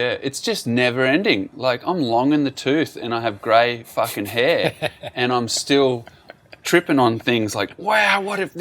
Yeah, it's just never ending. Like, I'm long in the tooth and I have grey fucking hair and I'm still tripping on things like, wow, what if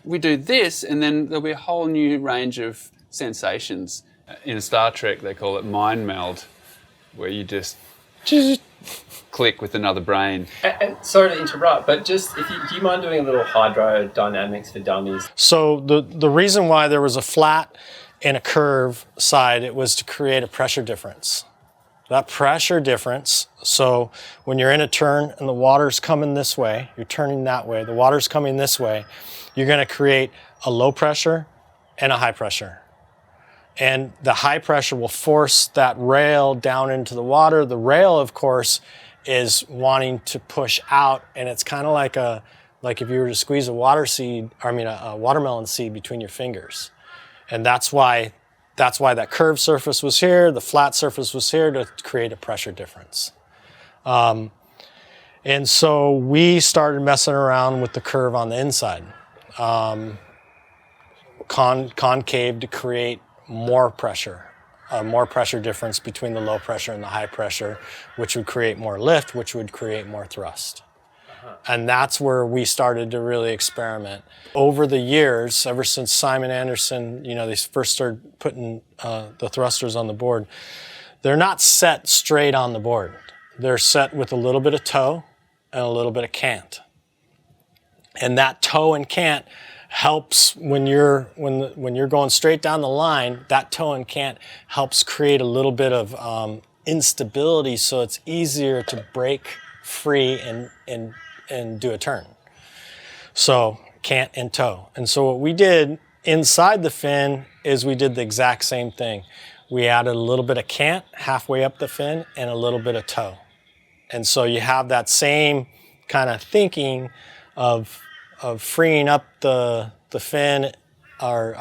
we do this, and then there'll be a whole new range of sensations. In Star Trek, they call it mind meld, where you just click with another brain. And sorry to interrupt, but just do you mind doing a little hydrodynamics for dummies? So the reason why there was a flat and a curve side, it was to create a pressure difference. That pressure difference, so when you're in a turn and the water's coming this way, you're turning that way, the water's coming this way, you're going to create a low pressure and a high pressure. And the high pressure will force that rail down into the water. The rail, of course, is wanting to push out, and it's kind of like if you were to squeeze a watermelon seed between your fingers. And that's why that curved surface was here, the flat surface was here, to create a pressure difference. And so we started messing around with the curve on the inside. Concave to create more pressure difference between the low pressure and the high pressure, which would create more lift, which would create more thrust. And that's where we started to really experiment. Over the years, ever since Simon Anderson, they first started putting the thrusters on the board, they're not set straight on the board. They're set with a little bit of toe and a little bit of cant. And that toe and cant helps when you're going straight down the line. That toe and cant helps create a little bit of instability, so it's easier to break free and do a turn. So cant and toe. And so what we did inside the fin is we did the exact same thing. We added a little bit of cant halfway up the fin and a little bit of toe. And so you have that same kind of thinking of freeing up the fin or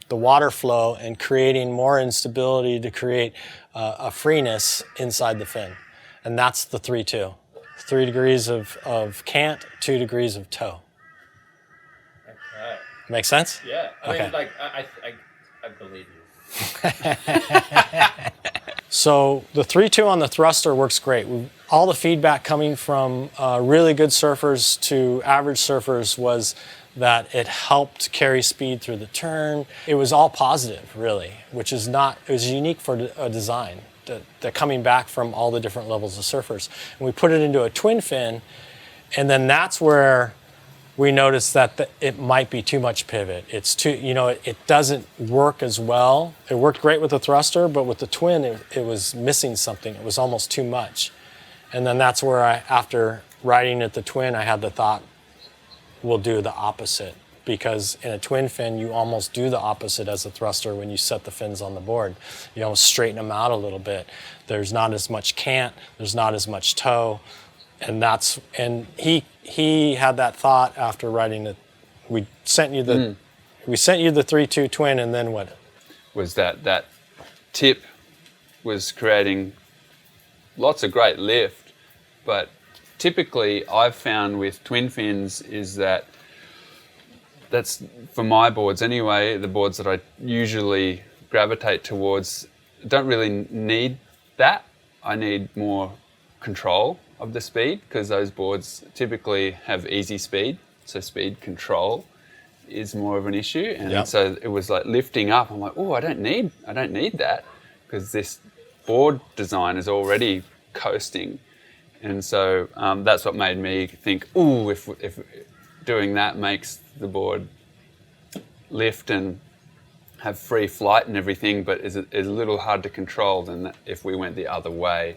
the water flow and creating more instability to create a freeness inside the fin. And that's the 3-2. 3 degrees of cant, 2 degrees of toe. Okay. Make sense? Yeah. I Okay. mean, like, I believe you. So the 3-2 on the thruster works great. All the feedback coming from really good surfers to average surfers was that it helped carry speed through the turn. It was all positive, really, which is it was unique for a design. That coming back from all the different levels of surfers. And we put it into a twin fin, and then that's where we noticed that it might be too much pivot. It's too, it doesn't work as well. It worked great with the thruster, but with the twin, it was missing something. It was almost too much. And then that's where after riding at the twin, I had the thought, we'll do the opposite. Because in a twin fin, you almost do the opposite as a thruster when you set the fins on the board. You almost straighten them out a little bit. There's not as much cant, there's not as much toe, and he had that thought after riding it. We sent you the 3-2 twin, and then what? Was that tip was creating lots of great lift, but typically I've found with twin fins is that's for my boards anyway, the boards that I usually gravitate towards don't really need that. I need more control of the speed, because those boards typically have easy speed, so speed control is more of an issue. And So it was like lifting up, I'm like, oh, I don't need that, because this board design is already coasting. And so that's what made me think, oh, if doing that makes the board lift and have free flight and everything, but is a little hard to control than if we went the other way.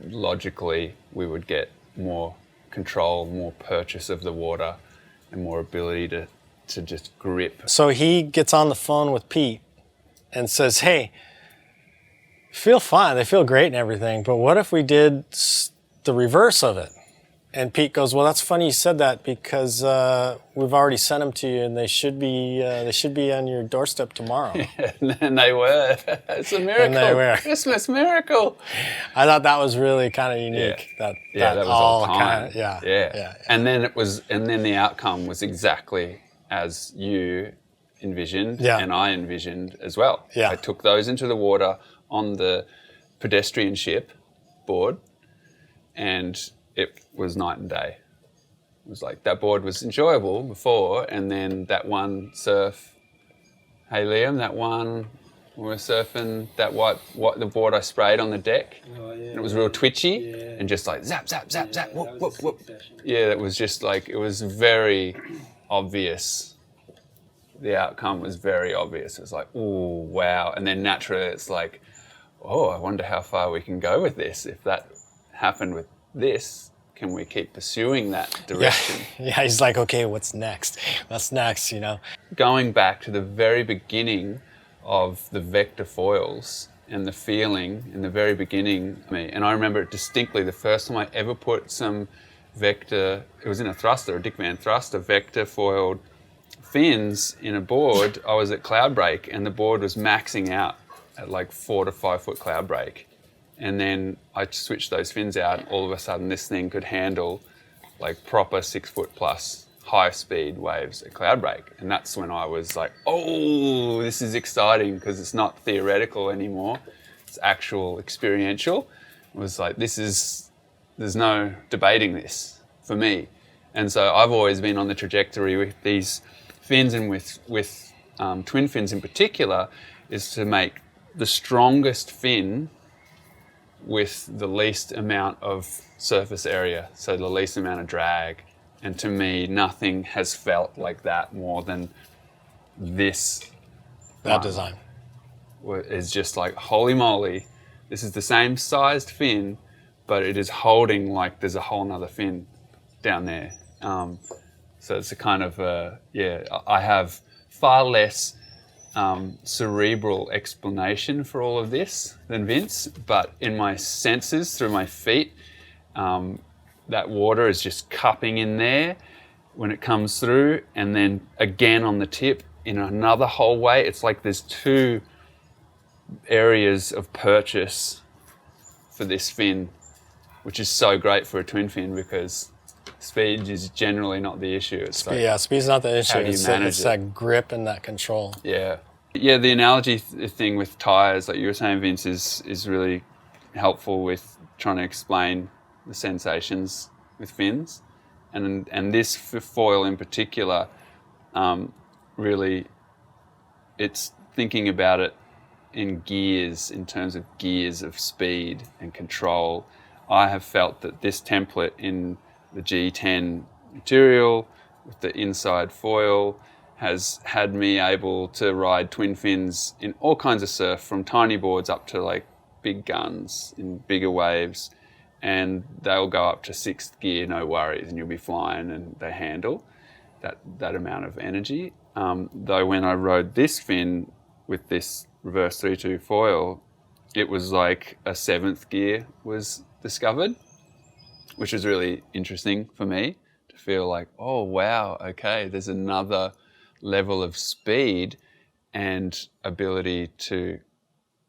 Logically, we would get more control, more purchase of the water, and more ability to just grip. So he gets on the phone with Pete and says, hey, feel fine, they feel great and everything, but what if we did the reverse of it? And Pete goes, well, that's funny you said that, because we've already sent them to you, and they should be on your doorstep tomorrow. Yeah, and they were. It's a miracle. And they were. Christmas miracle. I thought that was really kind of unique. Yeah. That was all time. kind of, yeah. And then the outcome was exactly as you envisioned, and I envisioned as well. Yeah. I took those into the water. on the pedestrian ship board, and it was night and day. It was like that board was enjoyable before, and then that one surf, hey Liam, that one we were surfing, that what the board I sprayed on the deck, and it was real twitchy, and just like zap, zap, zap, zap, whoop, whoop, whoop. Yeah, it was just like, it was very obvious. The outcome was very obvious. It was like, oh, wow. And then naturally it's like, oh, I wonder how far we can go with this. If that happened with this, can we keep pursuing that direction? Yeah, he's like, okay, what's next? What's next, you know? Going back to the very beginning of the vector foils and the feeling in the very beginning, and I remember it distinctly, the first time I ever put some vector, it was in a thruster, a Dick Van thruster, vector foiled fins in a board. I was at cloud break, and the board was maxing out at like 4 to 5 foot cloud break. And then I switched those fins out, and all of a sudden this thing could handle like proper 6 foot plus high speed waves at cloud break. And that's when I was like, oh, this is exciting, because it's not theoretical anymore. It's actual experiential. It was like, there's no debating this for me. And so I've always been on the trajectory with these fins, and with twin fins in particular, is to make the strongest fin with the least amount of surface area, so the least amount of drag. And to me, nothing has felt like that more than this. That design Is just like, holy moly, this is the same sized fin, but it is holding like there's a whole nother fin down there. So it's a kind of, I have far less cerebral explanation for all of this than Vince, but in my senses, through my feet, that water is just cupping in there when it comes through, and then again on the tip in another whole way. It's like there's two areas of purchase for this fin, which is so great for a twin fin, because speed is generally not the issue. It's like, speed's not the issue. how do you manage it's it? that grip and that control. Yeah, the analogy thing with tires, like you were saying, Vince, is really helpful with trying to explain the sensations with fins, and this foil in particular, really, it's thinking about it in gears, in terms of gears of speed and control. I have felt that this template in the G10 material with the inside foil has had me able to ride twin fins in all kinds of surf, from tiny boards up to like big guns in bigger waves, and they'll go up to 6th gear, no worries, and you'll be flying, and they handle that amount of energy. Though when I rode this fin with this reverse 3-2 foil, it was like a 7th gear was discovered, which was really interesting for me to feel like, oh wow, okay, there's another level of speed and ability to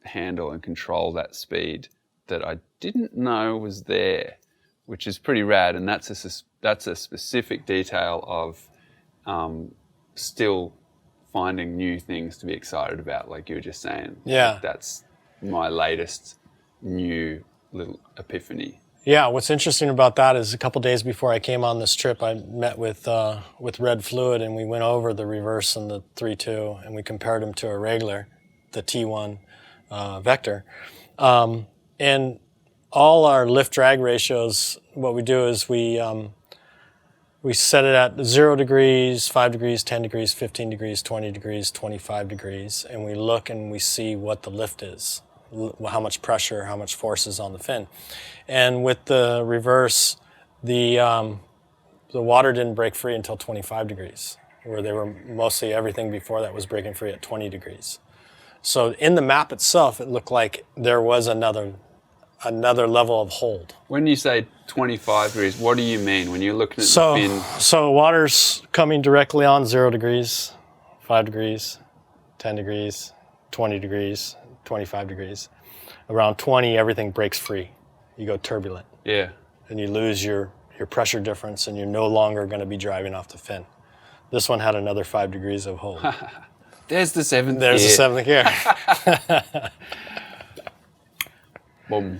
handle and control that speed that I didn't know was there, which is pretty rad. And that's a specific detail of still finding new things to be excited about, like you were just saying. Yeah. Like, that's my latest new little epiphany. Yeah, what's interesting about that is a couple days before I came on this trip, I met with Red Fluid, and we went over the reverse and the 3.2, and we compared them to a regular, the T1 Vector. And all our lift drag ratios, what we do is we set it at 0 degrees, 5 degrees, 10 degrees, 15 degrees, 20 degrees, 25 degrees, and we look and we see what the lift is, how much pressure, how much force is on the fin. And with the reverse, the water didn't break free until 25 degrees, where they were mostly everything before that was breaking free at 20 degrees. So in the map itself, it looked like there was another level of hold. When you say 25 degrees, what do you mean when you're looking at So, the fin? so water's coming directly on 0 degrees, 5 degrees, 10 degrees, 20 degrees, 25 degrees. Around 20, everything breaks free. You go turbulent. Yeah. And you lose your pressure difference, and you're no longer going to be driving off the fin. This one had another 5 degrees of hold. There's the 7th There's gear. the 7th gear. boom.